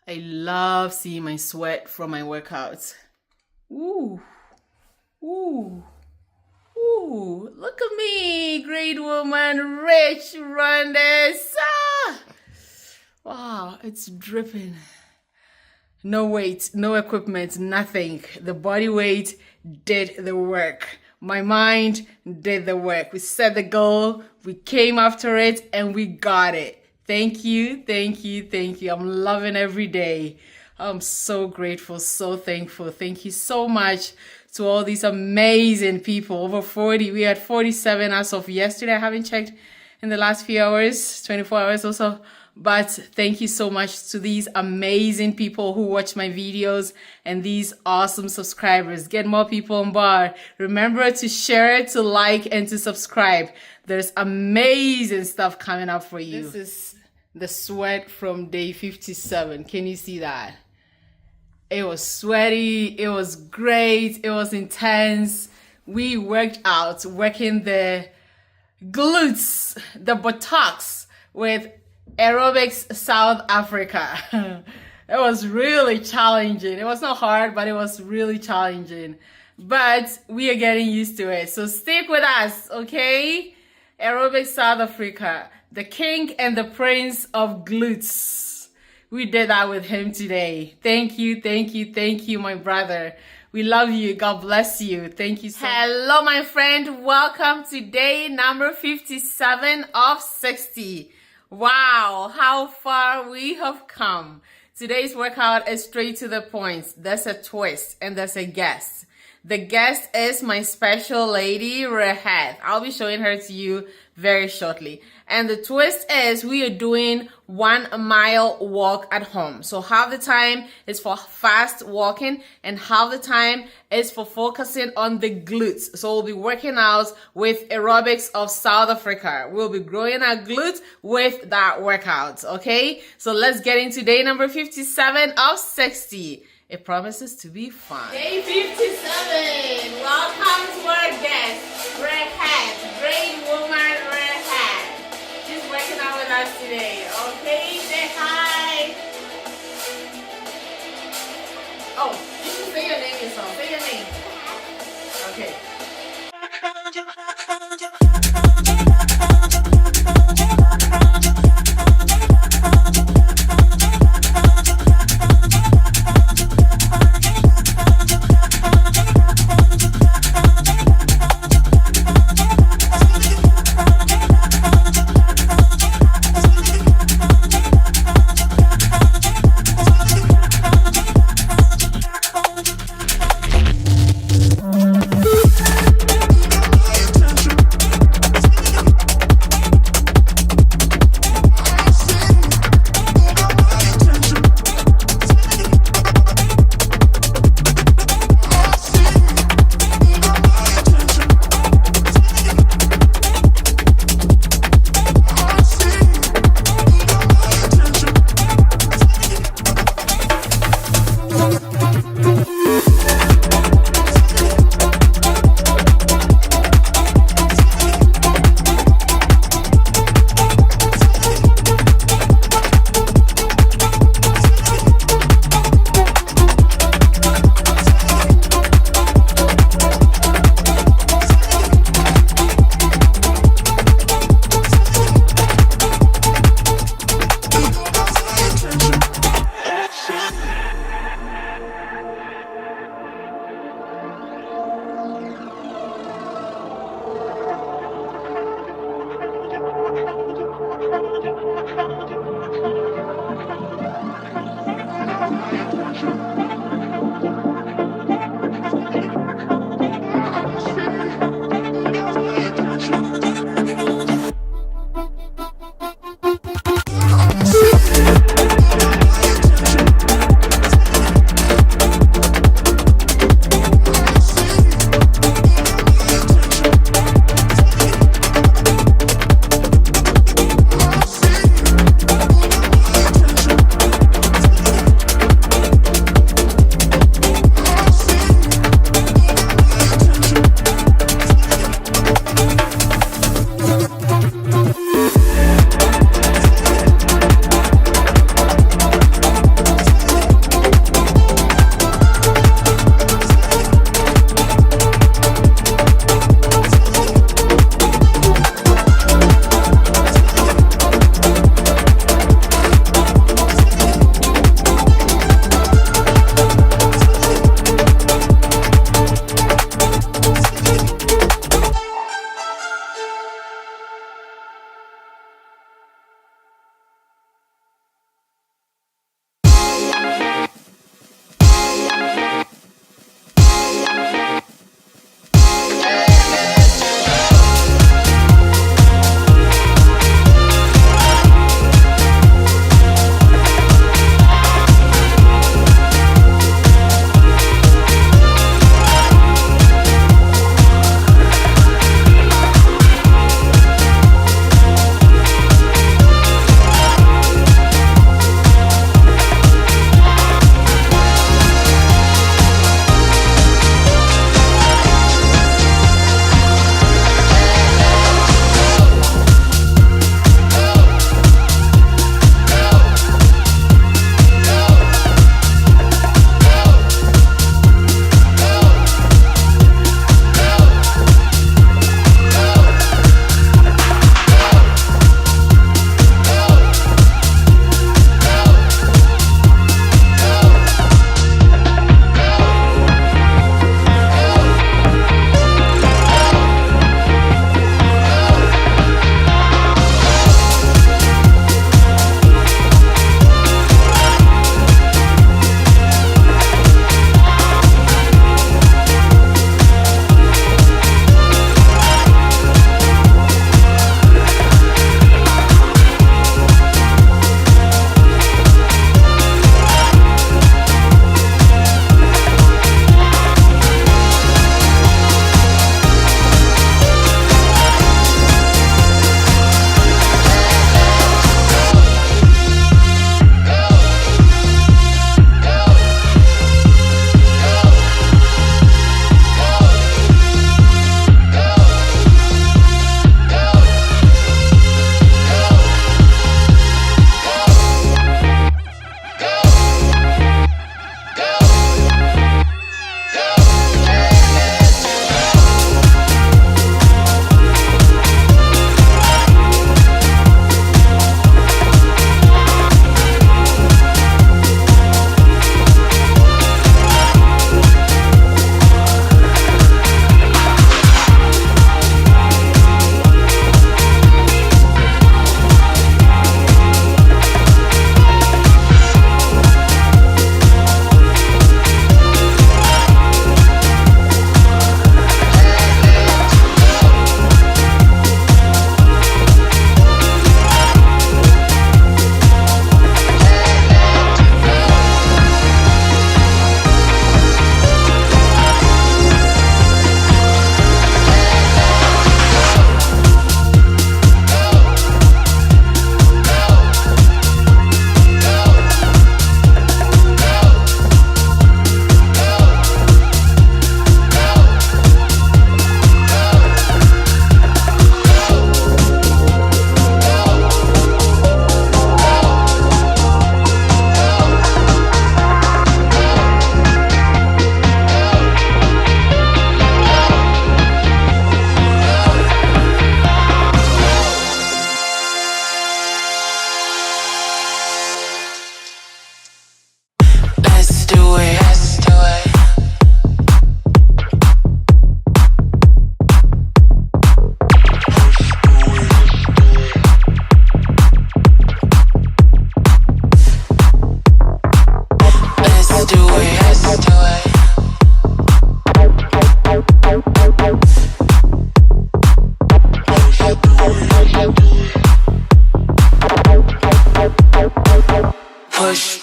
I love seeing my sweat from my workouts. Ooh, ooh, ooh, look at me, great woman, rich, Randis. Wow, it's dripping. No weight, no equipment, nothing. The body weight did the work. My mind did the work. We set the goal, we came after it, and we got it. Thank you, thank you, thank you. I'm loving every day. I'm so grateful, so thankful. Thank you so much to all these amazing people. Over 40. We had 47 as of yesterday. I haven't checked in the last few hours, 24 hours or so. But thank you so much to these amazing people who watch my videos and these awesome subscribers. Get more people on board. Remember to share, to like, and to subscribe. There's amazing stuff coming up for you. This is the sweat from day 57. Can you see that? It was sweaty. It was great. It was intense. We worked out, working the glutes, the buttocks with Aerobics South Africa. It was really challenging. It was not hard, but it was really challenging. But we are getting used to it. So stick with us, okay? Aerobics South Africa, the king and the prince of glutes. We did that with him today. Thank you, thank you, thank you, my brother. We love you. God bless you. Thank you so much. Hello, my friend. Welcome to day number 57 of 60. Wow, how far we have come. Today's workout is straight to the point. There's a twist and there's a guest. The guest is my special lady, Rehat. I'll be showing her to you very shortly. And the twist is we are doing 1 mile walk at home. So half the time is for fast walking and half the time is for focusing on the glutes. So we'll be working out with Aerobics of South Africa. We'll be growing our glutes with that workout, okay? So let's get into day number 57 of 60. It promises to be fun. Day 57. Welcome to our guest, Rehat. Great woman, Rehat. She's working out with us today. Okay, say hi. Oh, you should say your name yourself. Say your name. Okay.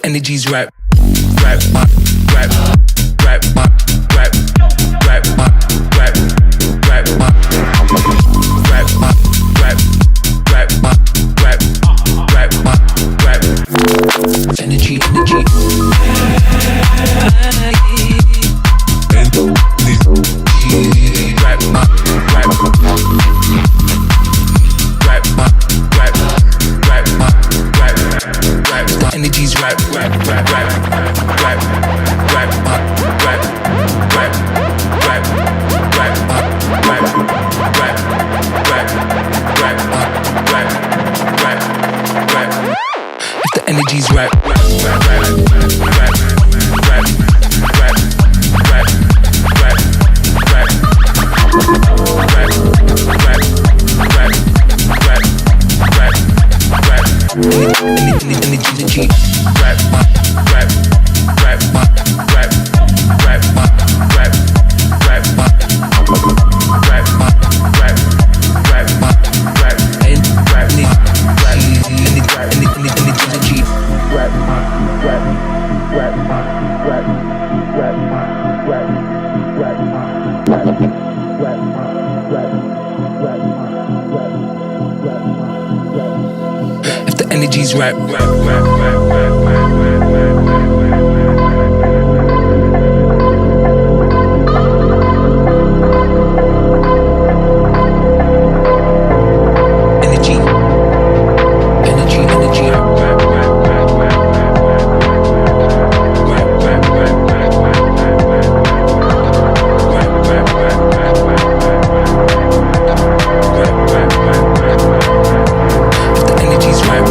the energy's right, right, right, right, right, right, right, right, right, right, right, energy, energy. The energy's right, right, right, right, right, right, right, right, right, right, right. If the energy's right, right, right, right, right, right, right, right, energy, rap, rap, rap, rap, rap, rap, rap, rap, rap, rap, and rap, energy, rap, rap, rap, rap, rap, rap, rap, if the energy's right, energy, energy, energy, if the energy's right.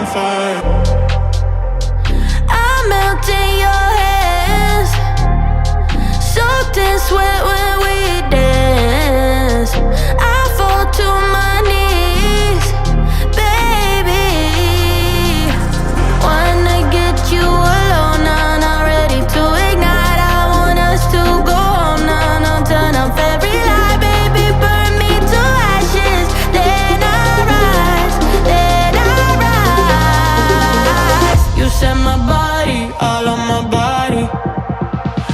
on fire. I melt in your hands, soaked in sweat when we dance. I fall to my knees, baby. Wanna get you alone, now not ready to ignite. I want us to go home now, now turn off every light, baby, burn me to ashes. Then I rise, then I rise. You set my body, all on my body.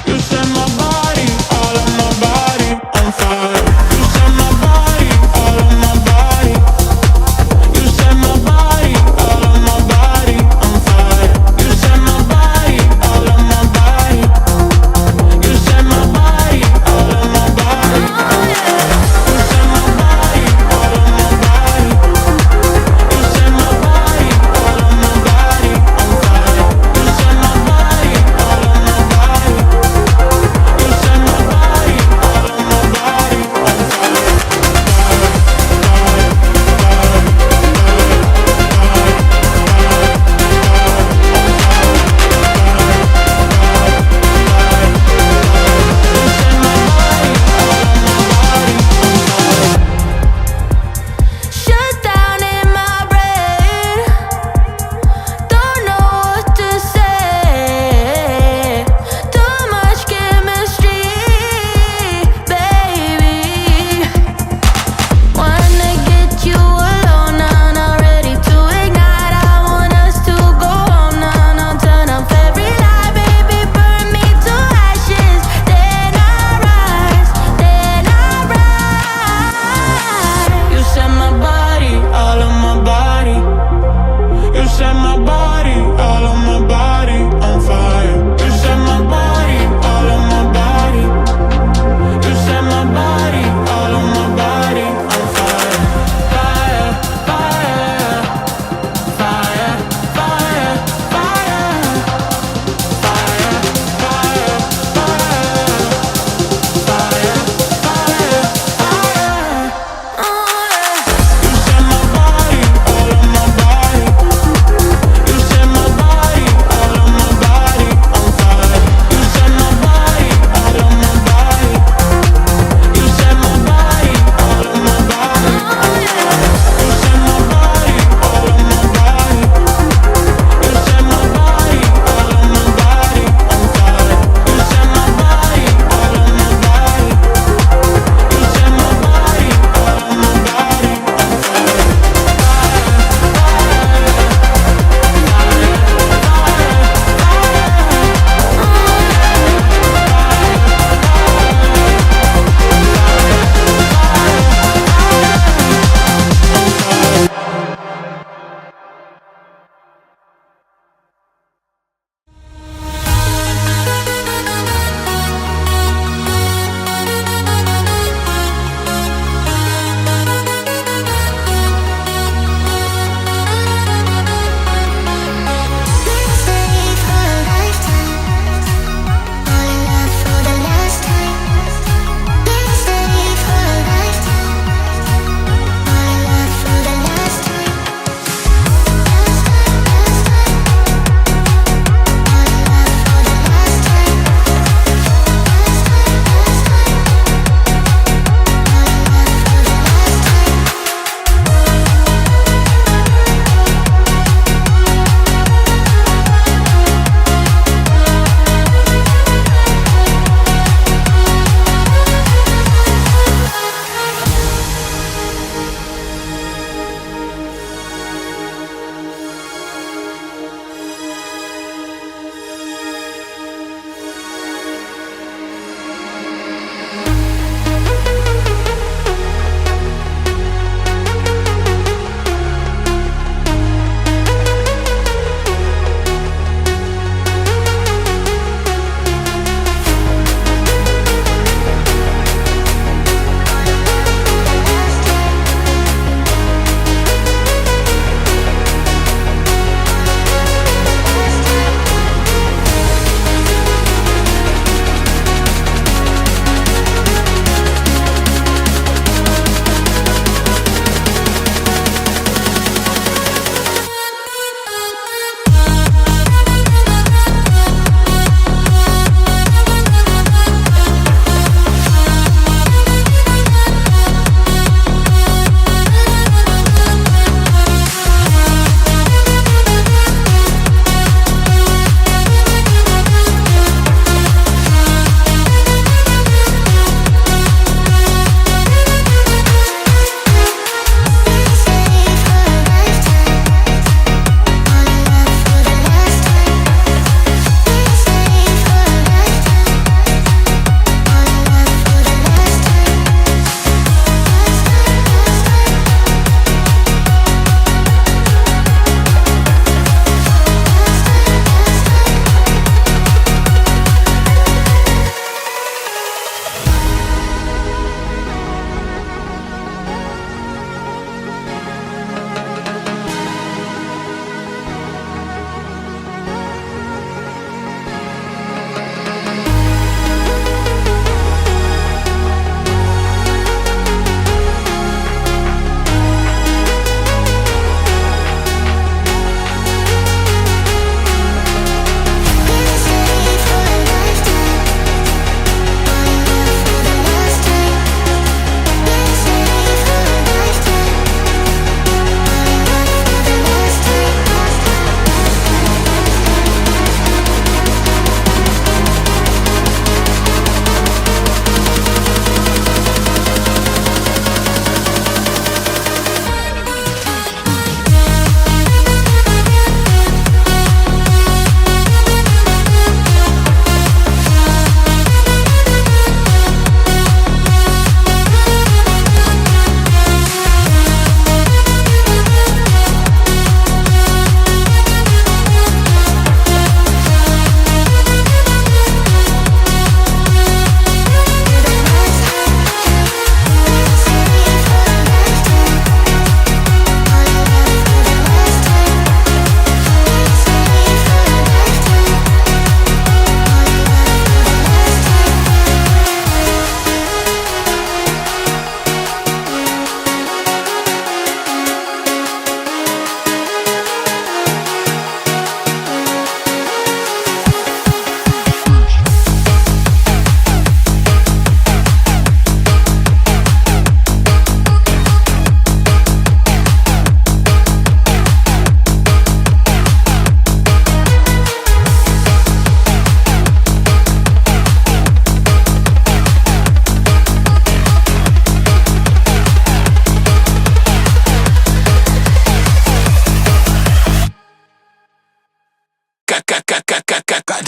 You set my body, all on my body.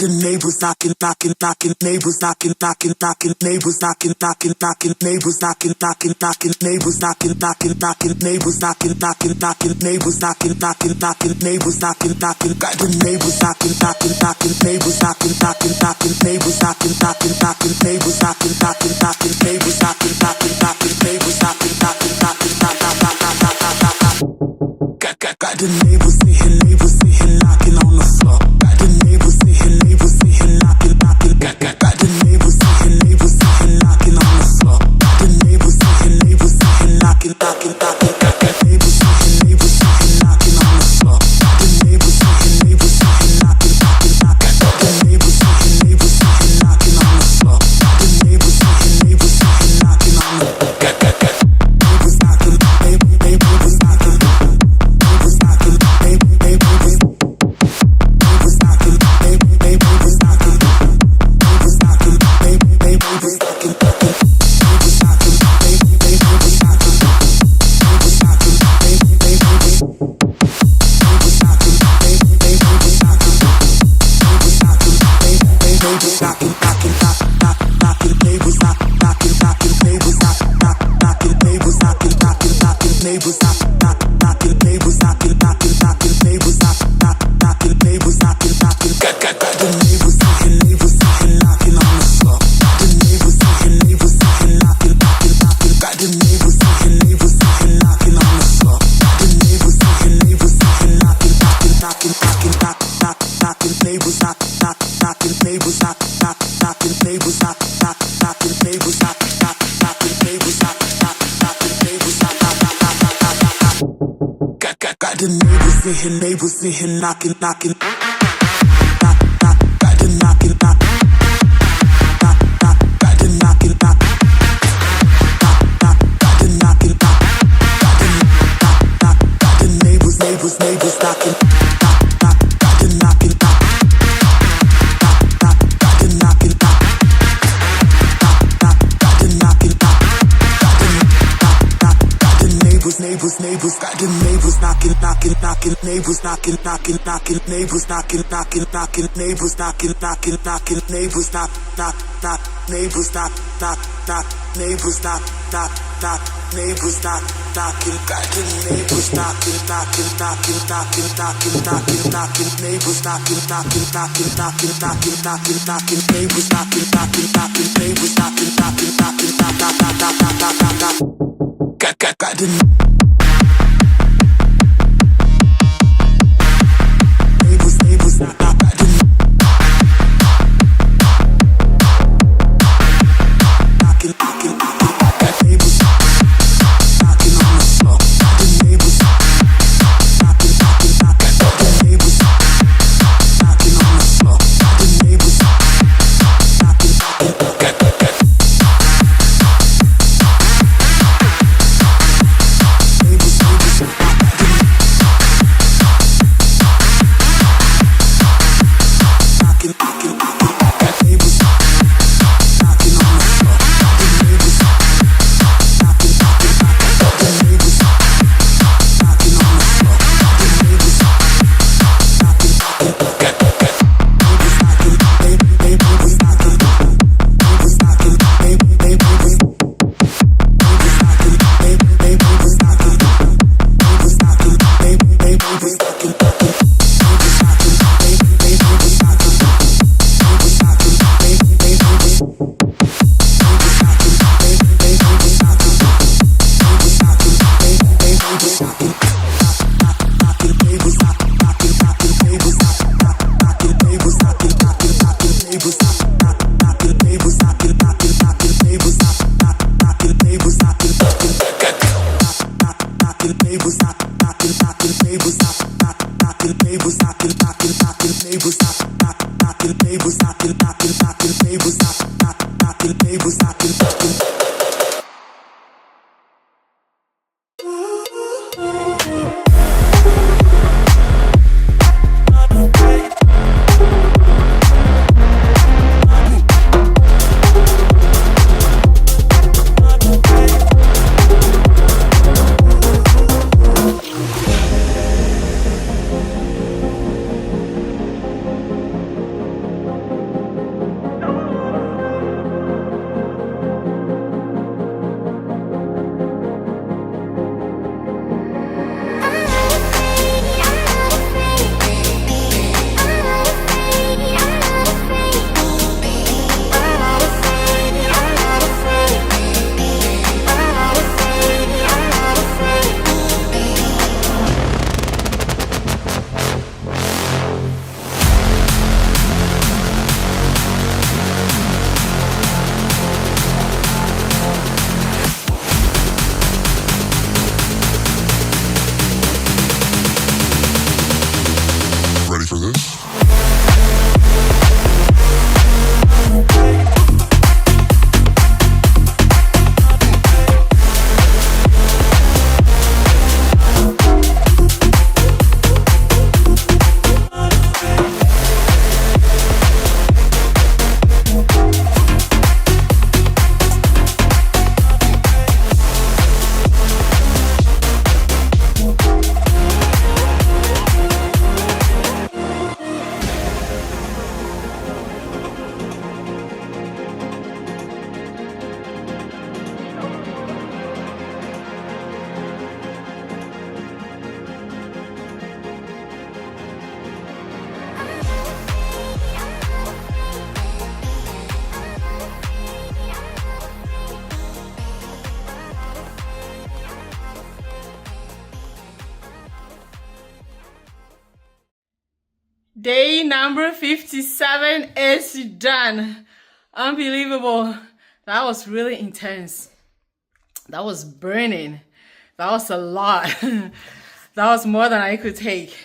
the neighbors knocking, knocking, knocking, neighbors knocking, knocking, knocking, neighbors knocking, knocking, knocking, neighbors knocking, knocking, knocking, neighbors knocking, knocking, knocking, neighbors knocking, knocking, knocking, neighbors knocking, knocking, knocking, neighbors knocking, knocking, got the neighbors knocking, knocking, knocking, neighbors knocking, knocking, knocking, neighbors knocking, knocking, knocking, neighbors knocking, knocking, knocking, neighbors knocking, knocking, knocking, neighbors knocking, knocking, knocking, got the neighbors sitting knocking on the floor. Got the neighbors sitting knocking, knocking. Got the neighbors sitting knocking on the floor. Got the neighbors sitting knocking, knocking, knocking. Got the neighbors sitting knocking on the floor. Got the neighbors sitting knocking, knocking, knocking. Got the neighbors sitting knocking on the floor. Got the neighbors sitting knocking on the floor. Neighbors knocking, neighbors knocking. Neighbors sitting knocking, knocking. Got the knocking, knock. Got the knocking, knock. Got the knocking, knock. Got the neighbors knocking. Got the knocking, knock. Got the knocking, knock. Got the knocking, knock. Got the neighbors. Got the neighbors knocking, knocking, knocking. Neighbors knocking, knocking, knocking, neighbors knocking, knocking, knocking, neighbors knocking, knocking, knocking, neighbors knock, knock, knock, neighbors knock, knock, knock, neighbors knock, knock, knock, neighbors knock, knocking, got the neighbors knocking, knocking, knocking, knocking, knocking, knocking, knocking, neighbors knocking, knocking, knocking, knocking, knocking, knocking, knocking, neighbors knocking, knocking, knocking, neighbors knocking, knocking, knocking, knock, knock, knock, knock, knock, knock, knock, got the Day number 57 is done. Unbelievable. That was really intense. That was burning. That was a lot. That was more than I could take.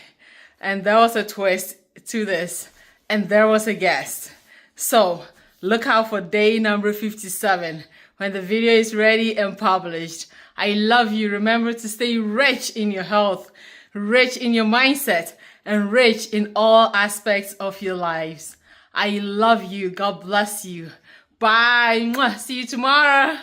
And there was a twist to this. And there was a guest. So look out for day number 57 when the video is ready and published. I love you. Remember to stay rich in your health, rich in your mindset, and rich in all aspects of your lives. I love you. God bless you. Bye. Mwah. See you tomorrow.